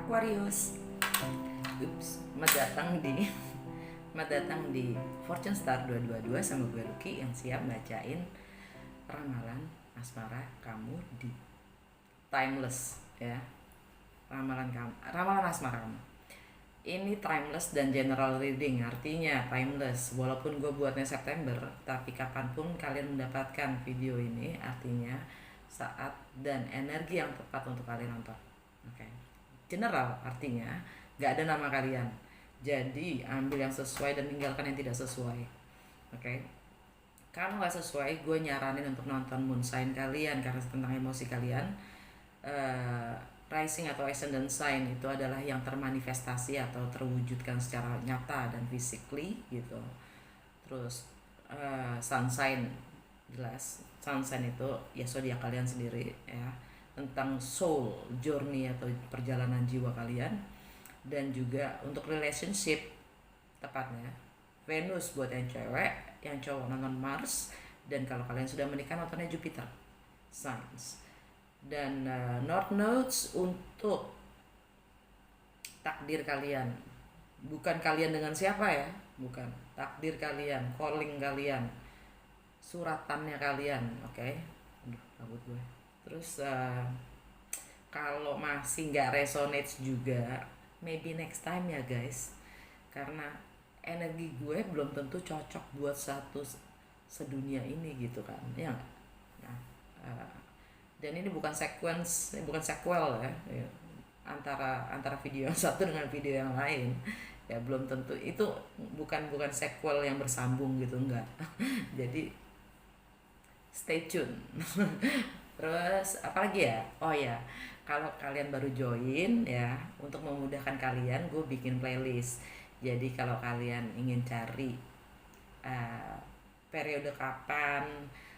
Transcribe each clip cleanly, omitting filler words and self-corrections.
Aquarius. Selamat datang di Fortune Star 222 sama gue Lucky yang siap bacain ramalan asmara kamu di timeless ya. Ramalan asmara kamu. Ini timeless dan general reading, artinya timeless. Walaupun gue buatnya September, tapi kapanpun kalian mendapatkan video ini, artinya saat dan energi yang tepat untuk kalian nonton. Oke. General artinya gak ada nama kalian, jadi ambil yang sesuai dan tinggalkan yang tidak sesuai. Oke. Kalau gak sesuai, gue nyaranin untuk nonton moon sign kalian karena tentang emosi kalian. Rising atau ascendant sign itu adalah yang termanifestasi atau terwujudkan secara nyata dan physically gitu. Terus sun sign, jelas sun sign itu ya zodiak kalian sendiri ya, tentang soul journey atau perjalanan jiwa kalian. Dan juga untuk relationship, tepatnya Venus buat yang cewek, yang cowok nonton Mars, dan kalau kalian sudah menikah nontonnya Jupiter signs. Dan North Nodes untuk takdir kalian, bukan kalian dengan siapa ya, bukan, takdir kalian, calling kalian, suratannya kalian. Oke. Aduh, rambut gue. Terus kalau masih nggak resonate juga, maybe next time ya guys, karena energi gue belum tentu cocok buat satu sedunia ini gitu kan ya. Nah, dan ini bukan sequel ya, antara video yang satu dengan video yang lain ya, belum tentu itu bukan sequel yang bersambung gitu, enggak. Jadi stay tune. Terus apalagi ya, oh ya, kalau kalian baru join ya, untuk memudahkan kalian gue bikin playlist. Jadi kalau kalian ingin cari periode kapan,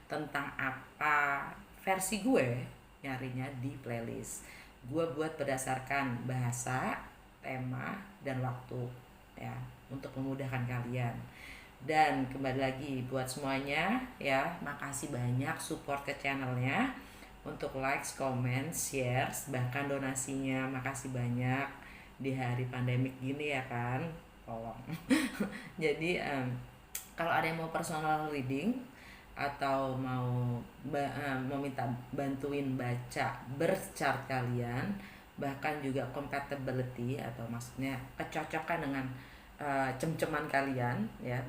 tentang apa, versi gue nyarinya di playlist gue buat berdasarkan bahasa, tema, dan waktu ya, untuk memudahkan kalian. Dan kembali lagi buat semuanya ya, makasih banyak support ke channelnya, untuk likes, comment, shares, bahkan donasinya. Makasih banyak di hari pandemik gini ya kan, tolong. Jadi kalau ada yang mau personal reading atau mau minta bantuin baca birth chart kalian, bahkan juga compatibility atau maksudnya kecocokan dengan cem-ceman kalian ya,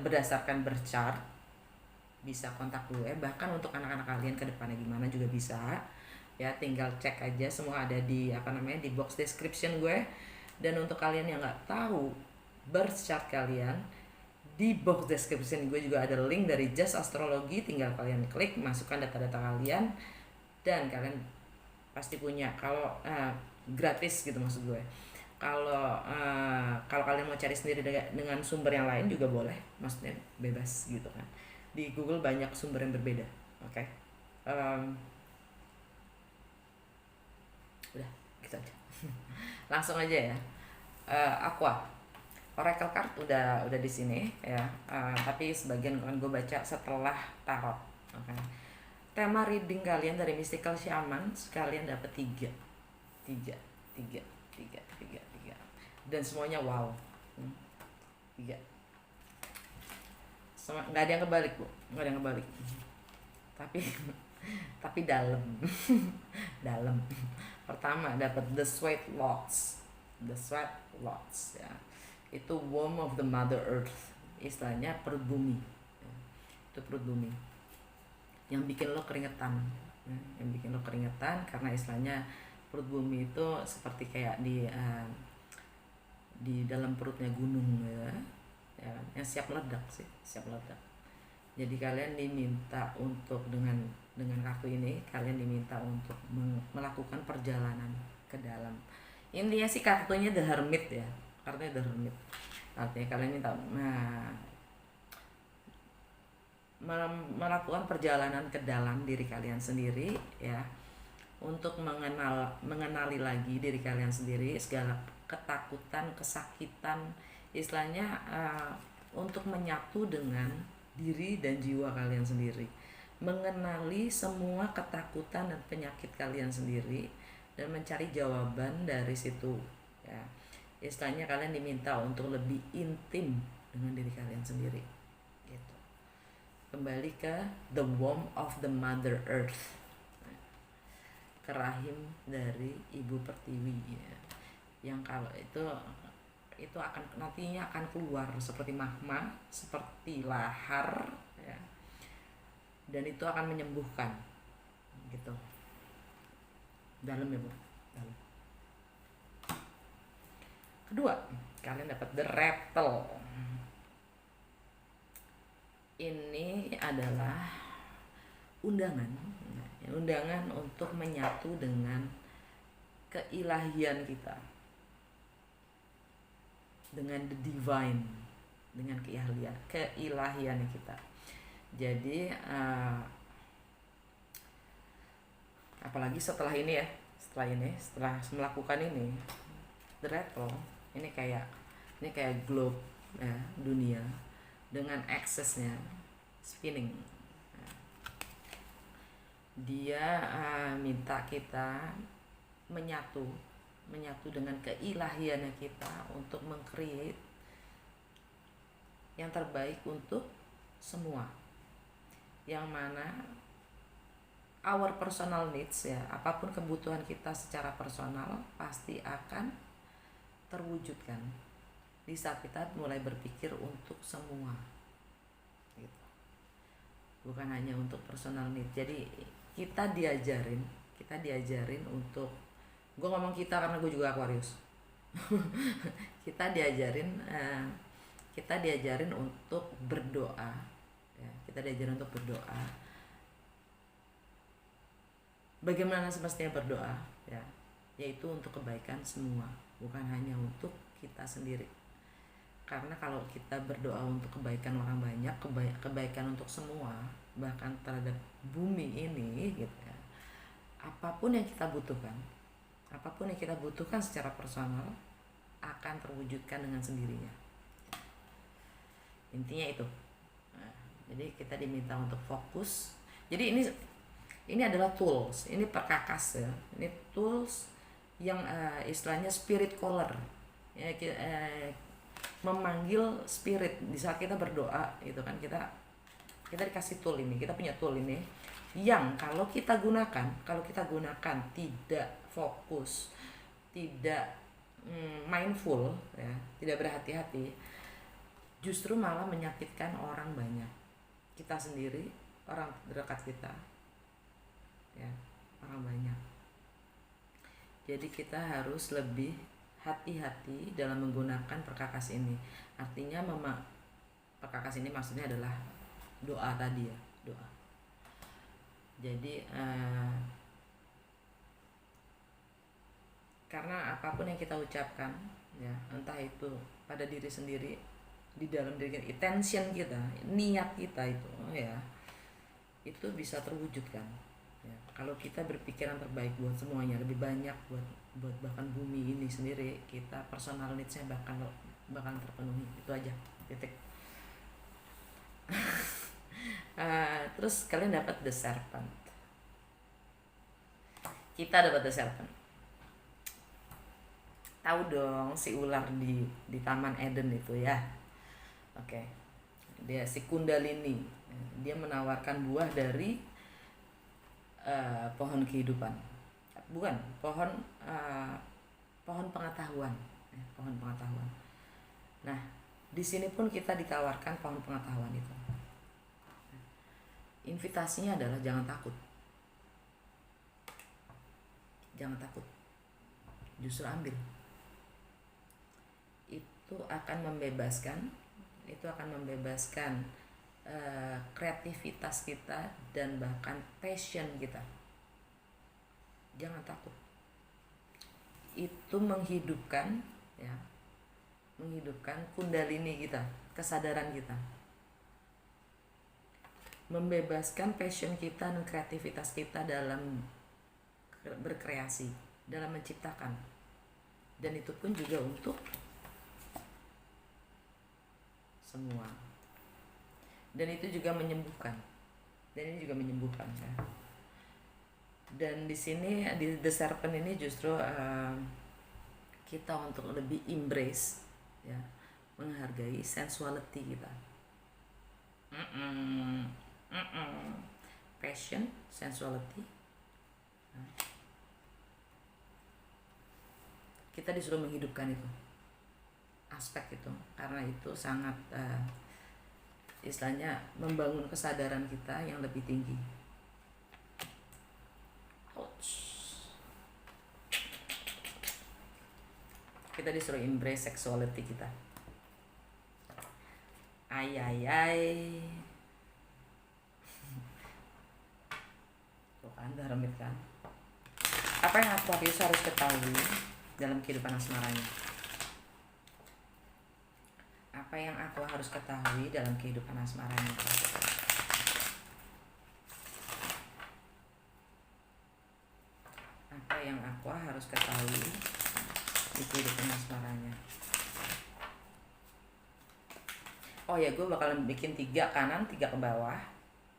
berdasarkan birth chart, bisa kontak gue. Bahkan untuk anak-anak kalian ke depannya gimana juga bisa ya, tinggal cek aja, semua ada di di box description gue. Dan untuk kalian yang nggak tahu birth chart kalian, di box description gue juga ada link dari Just Astrologi, tinggal kalian klik, masukkan data-data kalian, dan kalian pasti punya. Kalau gratis gitu maksud gue. Kalau kalian mau cari sendiri dengan sumber yang lain juga boleh, maksudnya bebas gitu kan. Di Google banyak sumber yang berbeda. Oke. Udah gitu aja. Langsung aja ya. Aqua Oracle card udah di sini ya, tapi sebagian kan gue baca setelah tarot. Oke. Tema reading kalian dari Mystical Shaman, kalian dapat 3, dan semuanya wow. 3. Nggak ada yang kebalik bu, nggak ada yang kebalik. Tapi dalam. Dalam. Pertama dapat the sweat lots ya, itu warmth of the mother earth, istilahnya perut bumi. Itu perut bumi yang bikin lo keringetan, karena istilahnya perut bumi itu seperti kayak di dalam perutnya gunung ya, yang siap meledak. Jadi kalian diminta untuk dengan kartu ini, kalian diminta untuk melakukan perjalanan ke dalam. Intinya sih kartunya The Hermit ya, kartunya The Hermit. Artinya kalian minta melakukan perjalanan ke dalam diri kalian sendiri ya, untuk mengenali lagi diri kalian sendiri, segala ketakutan, kesakitan, istilahnya untuk menyatu dengan diri dan jiwa kalian sendiri, mengenali semua ketakutan dan penyakit kalian sendiri, dan mencari jawaban dari situ ya. Istilahnya kalian diminta untuk lebih intim dengan diri kalian sendiri gitu. Kembali ke the womb of the mother earth, ke rahim dari ibu pertiwi ya. Yang kalau itu akan nantinya akan keluar seperti magma, seperti lahar ya. Dan itu akan menyembuhkan gitu. Dalam ya Bu, dalam. Kedua, kalian dapat the rattle. Ini adalah undangan untuk menyatu dengan keilahian kita, dengan the divine, dengan keilahian kita. Jadi apalagi setelah melakukan ini, the rattle ini kayak globe ya, dunia dengan aksesnya spinning. Dia minta kita menyatu dengan keilahiannya kita untuk meng-create yang terbaik untuk semua, yang mana our personal needs ya, apapun kebutuhan kita secara personal pasti akan terwujudkan di saat kita mulai berpikir untuk semua gitu. Bukan hanya untuk personal need. Jadi kita diajarin untuk, gue ngomong kita karena gue juga Aquarius. kita diajarin untuk berdoa ya. Kita diajarin untuk berdoa bagaimana semestinya berdoa ya, yaitu untuk kebaikan semua, bukan hanya untuk kita sendiri. Karena kalau kita berdoa untuk kebaikan orang banyak, kebaikan untuk semua, bahkan terhadap bumi ini gitu ya, apapun yang kita butuhkan secara personal akan terwujudkan dengan sendirinya. Intinya itu. Nah, jadi kita diminta untuk fokus. Jadi ini adalah tools, ini perkakas ya. Ini tools yang istilahnya spirit caller ya, memanggil spirit di saat kita berdoa gitu kan. Kita dikasih tool ini, kita punya tool ini yang kalau kita gunakan tidak fokus, tidak mindful ya, tidak berhati-hati, justru malah menyakitkan orang banyak, kita sendiri, orang terdekat kita ya, orang banyak. Jadi kita harus lebih hati-hati dalam menggunakan perkakas ini. Artinya perkakas ini maksudnya adalah doa tadi ya, doa. Jadi karena apapun yang kita ucapkan ya, entah itu pada diri sendiri, di dalam diri kita, intention kita, niat kita itu ya, itu bisa terwujudkan ya. Kalau kita berpikiran terbaik buat semuanya, lebih banyak buat bahkan bumi ini sendiri, kita personal needs-nya bakal terpenuhi. Itu aja, titik. Terus kalian dapat the serpent. Kita dapat the serpent. Tahu dong si ular di Taman Eden itu ya. Oke. Dia si Kundalini. Dia menawarkan buah dari pohon kehidupan. Bukan, pohon pengetahuan, pohon pengetahuan. Nah, di sini pun kita ditawarkan pohon pengetahuan itu. Invitasinya adalah jangan takut. Jangan takut. Justru ambil. Itu akan membebaskan kreativitas kita dan bahkan passion kita. Jangan takut. Itu menghidupkan kundalini kita, kesadaran kita. Membebaskan passion kita dan kreativitas kita dalam berkreasi, dalam menciptakan. Dan itu pun juga untuk semua. Dan itu juga menyembuhkan. Dan ini juga menyembuhkan ya. Dan di sini di The Serpent ini justru kita untuk lebih embrace, ya, menghargai sensuality kita. Mm-mm. Mm-mm. Passion, sensuality. Nah, kita disuruh menghidupkan itu, aspek itu, karena itu sangat istilahnya membangun kesadaran kita yang lebih tinggi. Ouch. Kita disuruh embrace sexuality kita. Ay ay ay. Tuh kan, udah remit kan. Apa yang Aquarius harus ketahui dalam kehidupan asmaranya? Apa yang aku harus ketahui dalam kehidupan asmaranya? Apa yang aku harus ketahui di kehidupan asmaranya? Oh ya, gue bakalan bikin 3 kanan 3 ke bawah,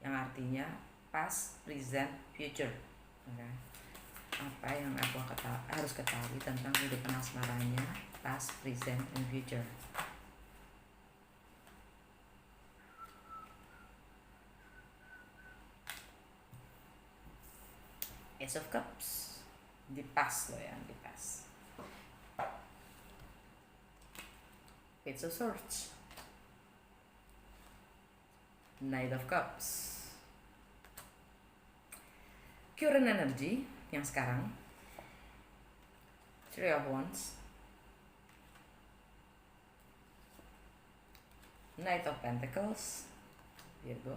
yang artinya past, present, future. Okay. Apa yang aku harus ketahui tentang kehidupan asmaranya, past, present, and future. Ace of Cups di past loh ya, di past. Page of Swords, Knight of Cups. Current energy yang sekarang, Three of Wands, Knight of Pentacles, Virgo,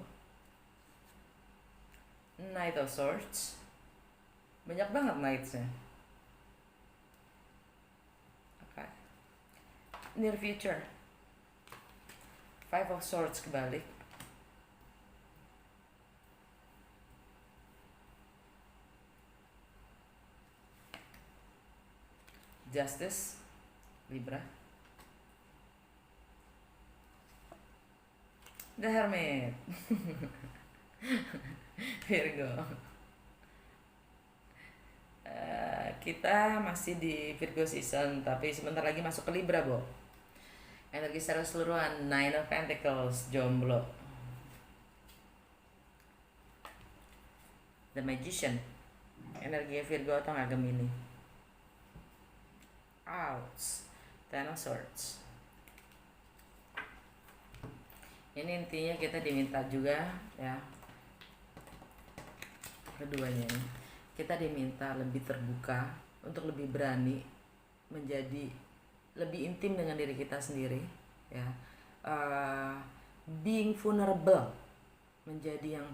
Knight of Swords. Banyak banget knights-nya. Okay. Near future, Five of Swords kebalik, Justice, Libra, The Hermit, Virgo. Kita masih di Virgo season, tapi sebentar lagi masuk ke Libra, Bo. Energi secara keseluruhan, Nine of Pentacles, jomblo. The Magician, energi Virgo atau nggak Gemini. Ouch. Ten of Swords. Ini intinya kita diminta juga, ya, keduanya ini. Kita diminta lebih terbuka, untuk lebih berani menjadi lebih intim dengan diri kita sendiri, ya. Being vulnerable, menjadi yang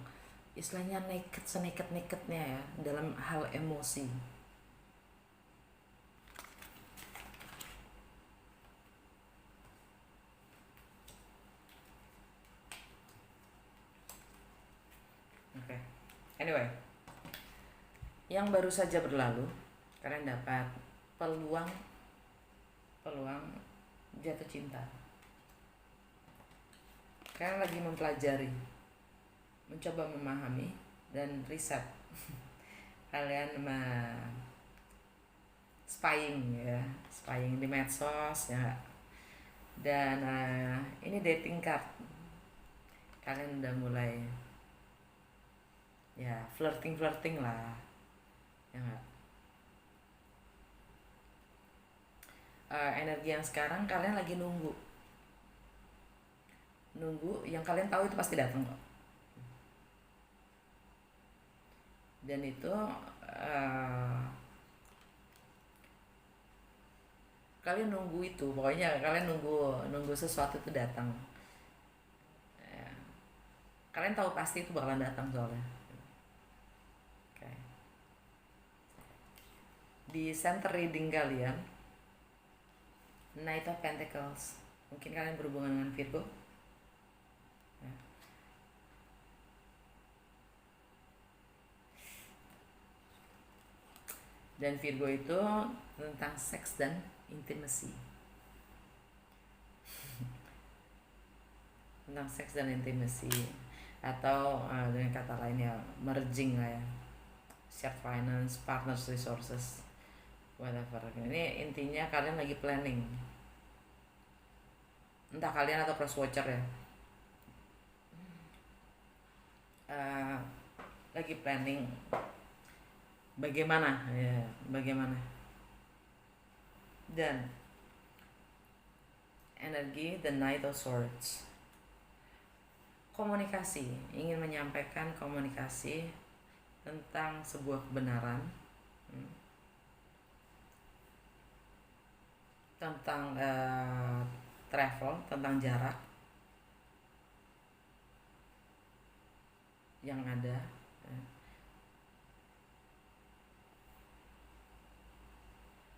istilahnya naked, seneket-neketnya ya dalam hal emosi. Oke. Anyway, yang baru saja berlalu, kalian dapat peluang jatuh cinta. Kalian lagi mempelajari, mencoba memahami dan riset. Kalian spying di medsos ya. Dan ini dating card. Kalian udah mulai ya flirting lah, ya nggak? Energi yang sekarang kalian lagi nunggu, yang kalian tahu itu pasti datang kok. Dan itu kalian nunggu itu, pokoknya kalian nunggu sesuatu itu datang. Ya. Kalian tahu pasti itu bakalan datang soalnya. Okay. Di center reading kalian, Knight of Pentacles, mungkin kalian berhubungan dengan Virgo. Ya. Dan Virgo itu tentang seks dan intimacy. Tentang seks dan intimacy, atau dengan kata lainnya merging lah ya, shared finance, partners resources, whatever. Ini intinya kalian lagi planning, entah kalian atau cross watcher ya, uh, lagi planning bagaimana ya, bagaimana. Dan energi the Knight of Swords, komunikasi, ingin menyampaikan komunikasi tentang sebuah kebenaran, tentang travel, tentang jarak yang ada,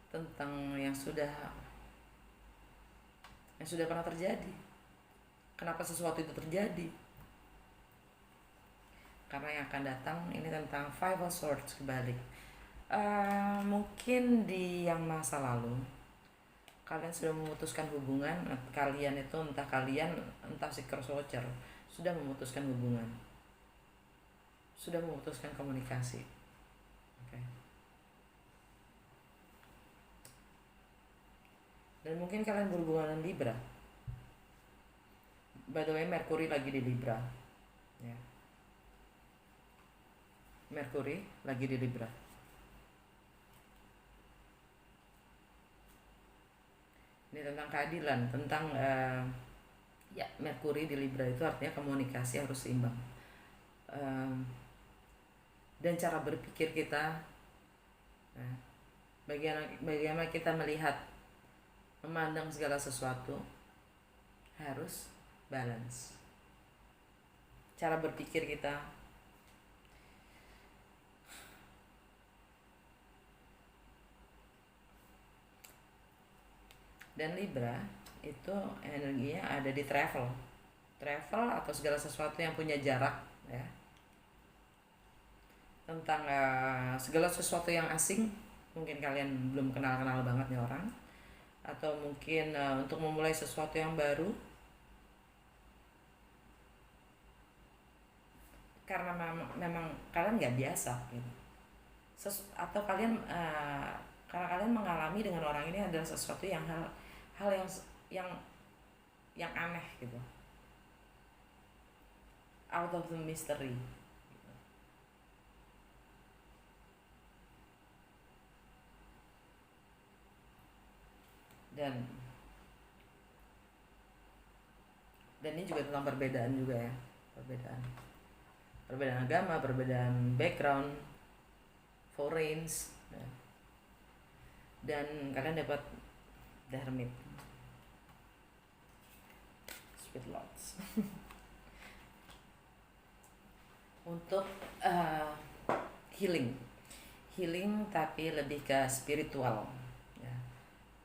tentang yang sudah pernah terjadi. Kenapa sesuatu itu terjadi? Karena yang akan datang ini tentang Five of Swords kebalik. Mungkin di yang masa lalu kalian sudah memutuskan hubungan, kalian itu entah si cross watcher sudah memutuskan hubungan, sudah memutuskan komunikasi. Okay. Dan mungkin kalian berhubungan dengan Libra. By the way, Mercury lagi di Libra ya. Mercury lagi di Libra. Ini tentang keadilan, tentang ya, Mercury di Libra itu artinya komunikasi harus seimbang, dan cara berpikir kita, bagaimana kita melihat, memandang segala sesuatu harus balance. Cara berpikir kita dan Libra itu energinya ada di travel atau segala sesuatu yang punya jarak ya, tentang segala sesuatu yang asing. Mungkin kalian belum kenal banget nih orang, atau mungkin untuk memulai sesuatu yang baru karena memang kalian nggak biasa gitu, atau kalian karena kalian mengalami dengan orang ini adalah sesuatu yang hal yang aneh gitu, out of the mystery gitu. Dan ini juga tentang perbedaan juga ya, perbedaan agama, perbedaan background, foreigns, dan kalian dapat The Hermit, Sweet Lots. Untuk healing tapi lebih ke spiritual ya.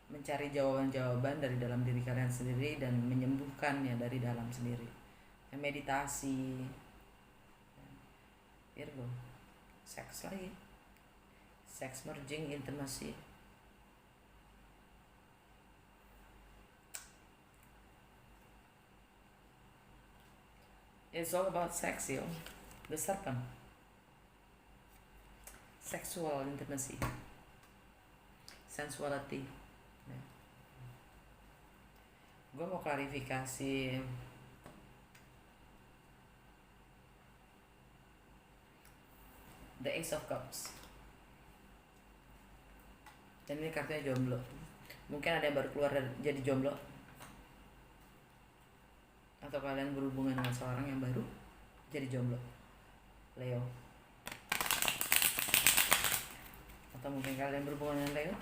Mencari jawaban-jawaban dari dalam diri kalian sendiri dan menyembuhkannya dari dalam sendiri. Meditasi, Virgo, seks lagi, sex merging, intimacy. It's all about sex, yo. The serpent. Sexual intimacy, sensuality. Gue mau klarifikasi The Ace of Cups. Dan ini kartunya jomblo. Mungkin ada yang baru keluar jadi jomblo, atau kalian berhubungan dengan seorang yang baru jadi jomblo, Leo. Atau mungkin kalian berhubungan dengan Leo.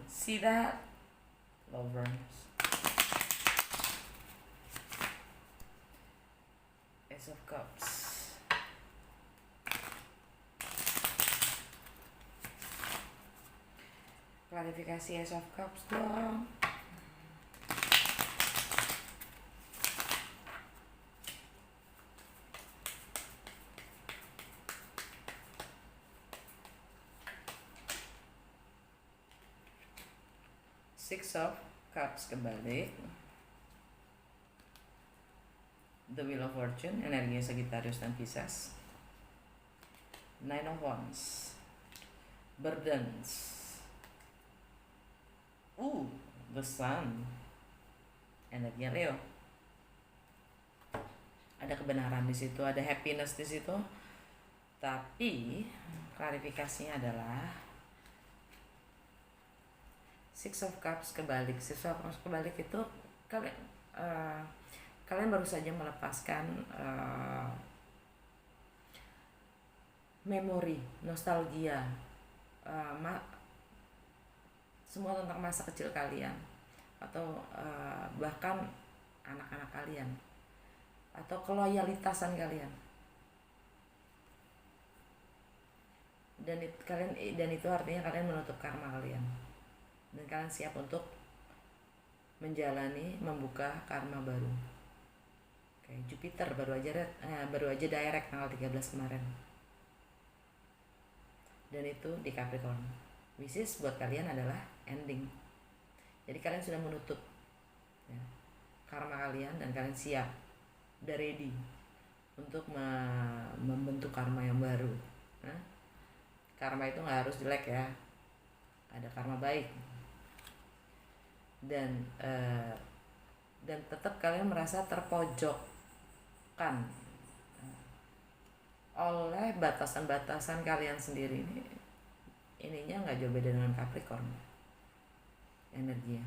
See that? Lovers. Ace of Cups. Klarifikasi Ace of Cups dong. Six of Cups kebalik, The The Wheel of Fortune, energinya Sagittarius dan Pisces. Nine of Wands, Burdens, The Sun, energinya Leo. Ada kebenaran di situ, ada happiness di situ. Tapi klarifikasinya adalah Six of Cups kebalik. Six of Cups kebalik itu kalian baru saja melepaskan memori, nostalgia, semua tentang masa kecil kalian, atau bahkan anak-anak kalian, atau keloyalitasan kalian. Dan itu artinya kalian menutup karma kalian, dan kalian siap untuk menjalani, membuka karma baru. Oke, Jupiter baru aja direct tanggal 13 kemarin, dan itu di Capricorn, which is buat kalian adalah ending. Jadi kalian sudah menutup ya, karma kalian, dan kalian siap, udah ready untuk membentuk karma yang baru. Karma itu nggak harus jelek ya, ada karma baik, dan tetap kalian merasa terpojokkan oleh batasan-batasan kalian sendiri. Ininya nggak jauh beda dengan Capricorn energinya.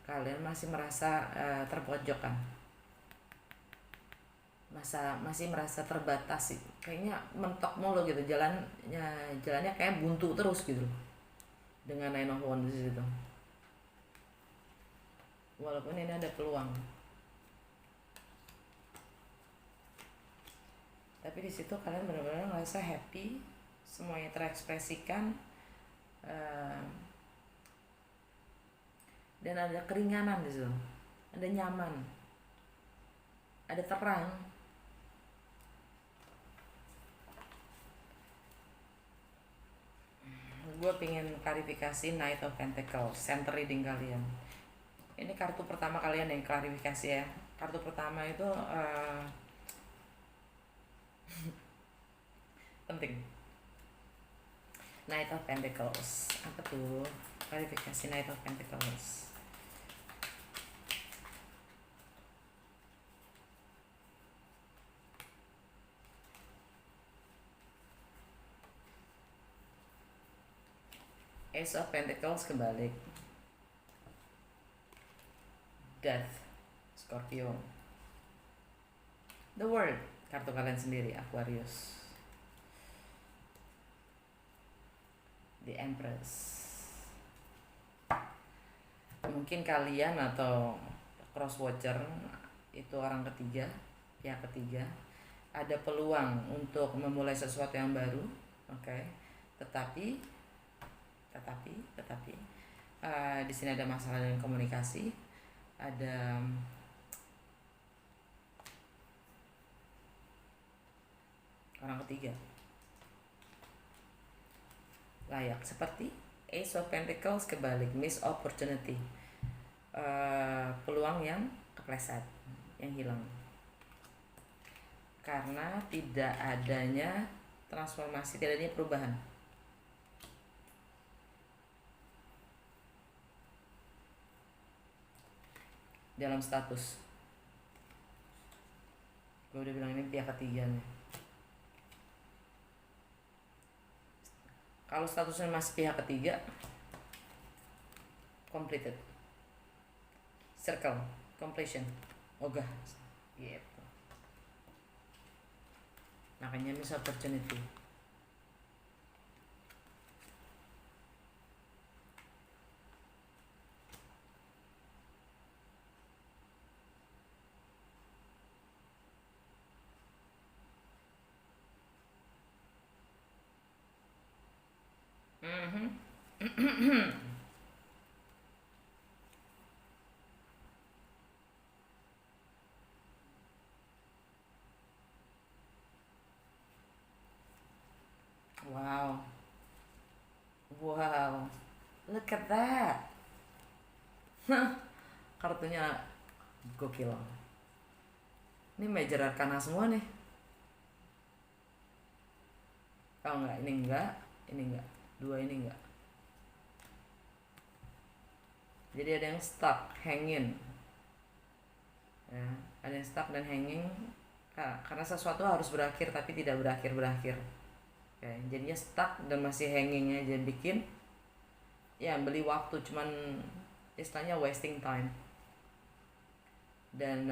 Kalian masih merasa terpojokkan, masih merasa terbatas sih, kayaknya mentok mulu gitu, jalannya kayak buntu terus gitu dengan Nine of Wands di situ. Walaupun ini ada peluang, tapi di situ kalian benar-benar merasa happy, semuanya terekspresikan, dan ada keringanan di situ, ada nyaman, ada terang. Gue pengen klarifikasi Knight of Pentacles, center reading kalian. Ini kartu pertama kalian yang klarifikasi ya. Kartu pertama itu penting. Knight of Pentacles. Apa tuh? Klarifikasi Knight of Pentacles. Ace of Pentacles kebalik. Death, Scorpio. The World, kartu kalian sendiri, Aquarius. The Empress. Mungkin kalian atau cross watcher itu orang ketiga, pihak ketiga, ada peluang untuk memulai sesuatu yang baru, oke. Tetapi di sini ada masalah dengan komunikasi, ada orang ketiga. Layak seperti Ace of Pentacles kebalik, miss opportunity, peluang yang kepleset, yang hilang karena tidak adanya transformasi, tidak adanya perubahan. Dalam status, gue udah bilang ini pihak ketiga nih. Kalau statusnya masih pihak ketiga, completed, circle, completion, ogah gitu. Makanya miss opportunity. Wow, look at that. Kartunya gokil. Ini major arcana semua nih. Oh enggak, ini enggak. Dua ini enggak. Jadi ada yang stuck, hanging. Ya, ada yang stuck dan hanging karena sesuatu harus berakhir tapi tidak berakhir. Ya, jadinya stuck dan masih hanging aja, bikin ya beli waktu, cuman istilahnya wasting time. Dan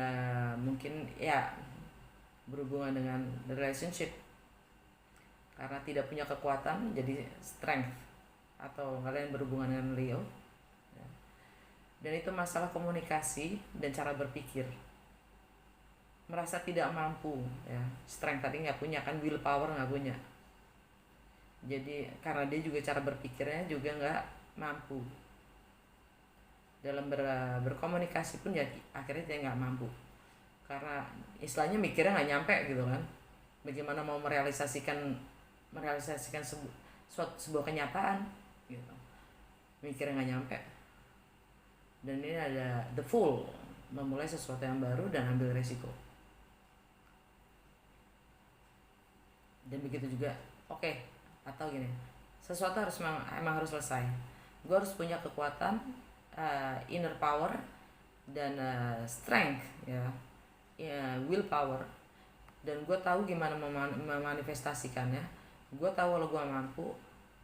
mungkin ya berhubungan dengan relationship, karena tidak punya kekuatan jadi strength, atau kalian berhubungan dengan Leo ya. Dan itu masalah komunikasi dan cara berpikir, merasa tidak mampu ya. Strength tadi nggak punya kan, willpower nggak punya, jadi karena dia juga cara berpikirnya juga nggak mampu dalam berkomunikasi pun ya, akhirnya dia nggak mampu karena istilahnya mikirnya nggak nyampe gitu kan. Bagaimana mau merealisasikan sebuah kenyataan gitu, mikirnya nggak nyampe. Dan ini ada the fool, memulai sesuatu yang baru dan ambil resiko. Dan begitu juga atau gini, sesuatu emang harus selesai. Gue harus punya kekuatan, inner power dan strength ya, willpower. Dan gue tahu gimana memanifestasikannya. Gue tahu kalau gue mampu,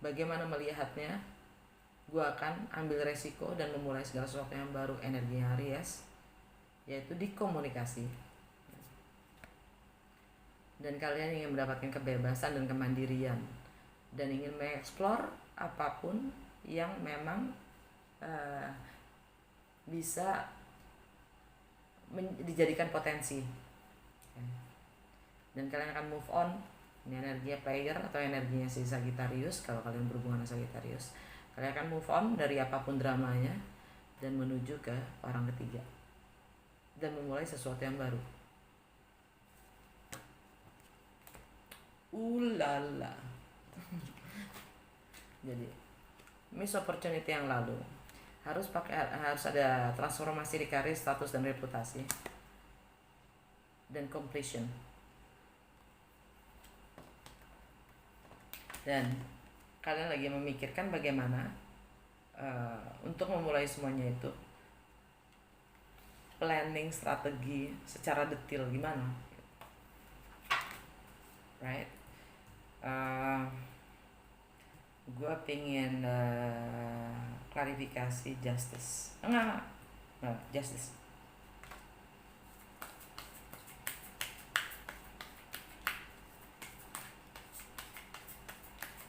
bagaimana melihatnya. Gue akan ambil resiko dan memulai segala sesuatu yang baru. Energinya Aries, yaitu di komunikasi. Dan kalian ingin mendapatkan kebebasan dan kemandirian, dan ingin mengeksplor apapun yang memang bisa dijadikan potensi. Dan kalian akan move on. Ini energinya player atau energinya si Sagittarius. Kalau kalian berhubungan dengan Sagittarius, kalian akan move on dari apapun dramanya dan menuju ke orang ketiga dan memulai sesuatu yang baru. Ulala. Jadi miss opportunity yang lalu, harus ada transformasi di karir, status dan reputasi, dan completion. Dan kalian lagi memikirkan bagaimana untuk memulai semuanya itu, planning strategi secara detail gimana, right? Gue pengen klarifikasi justice. Enggak, justice.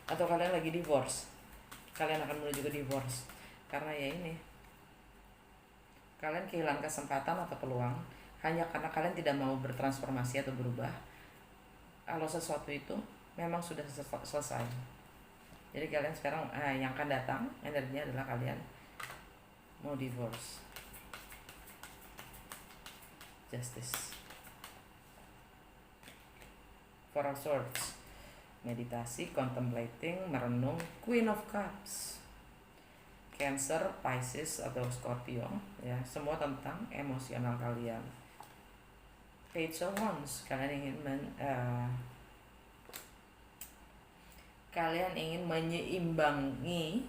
Atau kalian lagi divorce, kalian akan menuju ke divorce karena ya ini, kalian kehilangan kesempatan atau peluang hanya karena kalian tidak mau bertransformasi atau berubah. Kalau sesuatu itu memang sudah selesai, jadi kalian sekarang yang akan datang energinya adalah kalian mau divorce. Justice. Four of Swords, meditasi, contemplating, merenung. Queen of Cups, Cancer, Pisces atau Scorpio ya, semua tentang emosional kalian. Page of Wands, kalian ingin menyeimbangi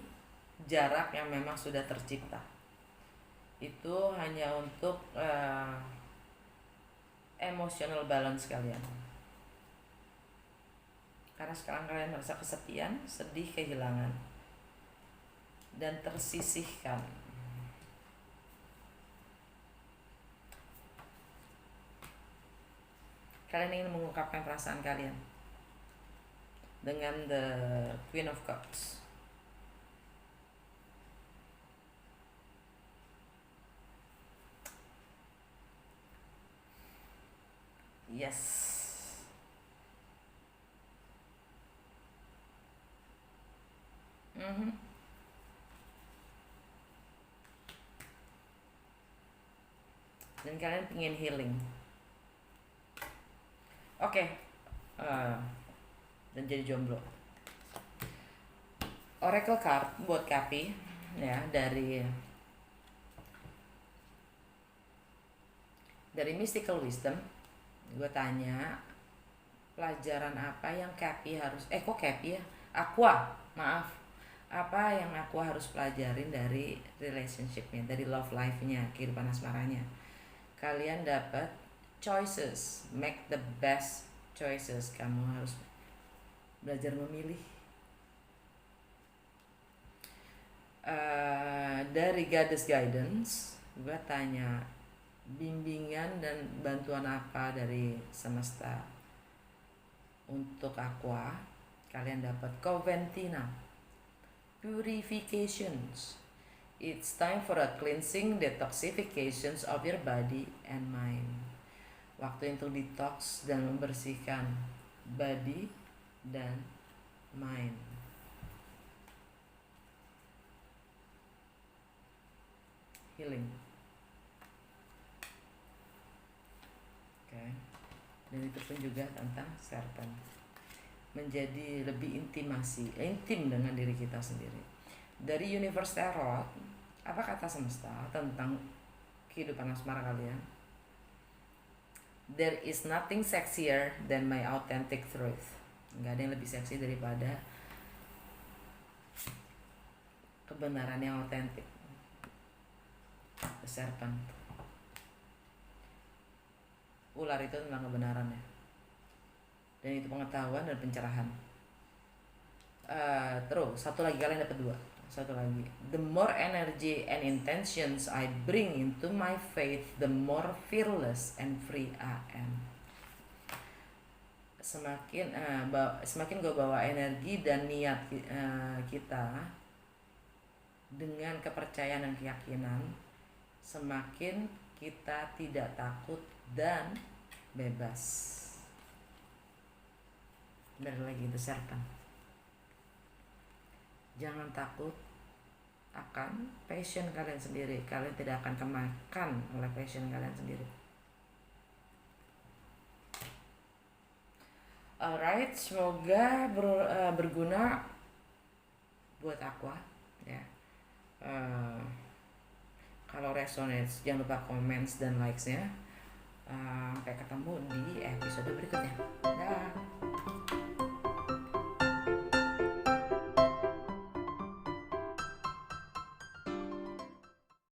jarak yang memang sudah tercipta. Itu hanya untuk emotional balance kalian. Karena sekarang kalian merasa kesepian, sedih, kehilangan, dan tersisihkan. Kalian ingin mengungkapkan perasaan kalian dengan the Queen of Cups. Yes. Dan kalian ingin healing. Dan jadi jomblo. Oracle card buat Kapi ya, dari Mystical Wisdom. Gue tanya, pelajaran apa yang Cappy harus kok Cappy ya? Aqua, maaf. Apa yang aku harus pelajarin dari relationshipnya, dari love life-nya, kehidupan asmaranya? Kalian dapat choices, make the best choices. Kamu harus belajar memilih. Dari Goddess Guidance, gue tanya bimbingan dan bantuan apa dari semesta untuk Aqua. Kalian dapat Coventina, purifications. It's time for a cleansing detoxifications of your body and mind. Waktu untuk detox dan membersihkan body dan mind. Healing. Oke. Dan itu pun juga tentang serpent. Menjadi lebih intim dengan diri kita sendiri. Dari Universe Tarot, apa kata semesta tentang kehidupan asmara kalian? There is nothing sexier than my authentic truth. Gak ada yang lebih seksi daripada kebenaran yang autentik. The serpent. Ular itu tentang kebenaran ya. Dan itu pengetahuan dan pencerahan. Terus satu lagi, kalian dapat 2. Satu lagi, the more energy and intentions I bring into my faith, the more fearless and free I am. Semakin gue bawa energi dan niat kita dengan kepercayaan dan keyakinan, semakin kita tidak takut dan bebas. Dari lagi The Serpent. Jangan takut akan passion kalian sendiri. Kalian tidak akan kemakan oleh passion kalian sendiri. Alright, semoga berguna buat Aqua ya. Kalau resonates, jangan lupa comments dan likes-nya. Sampai ketemu di episode berikutnya.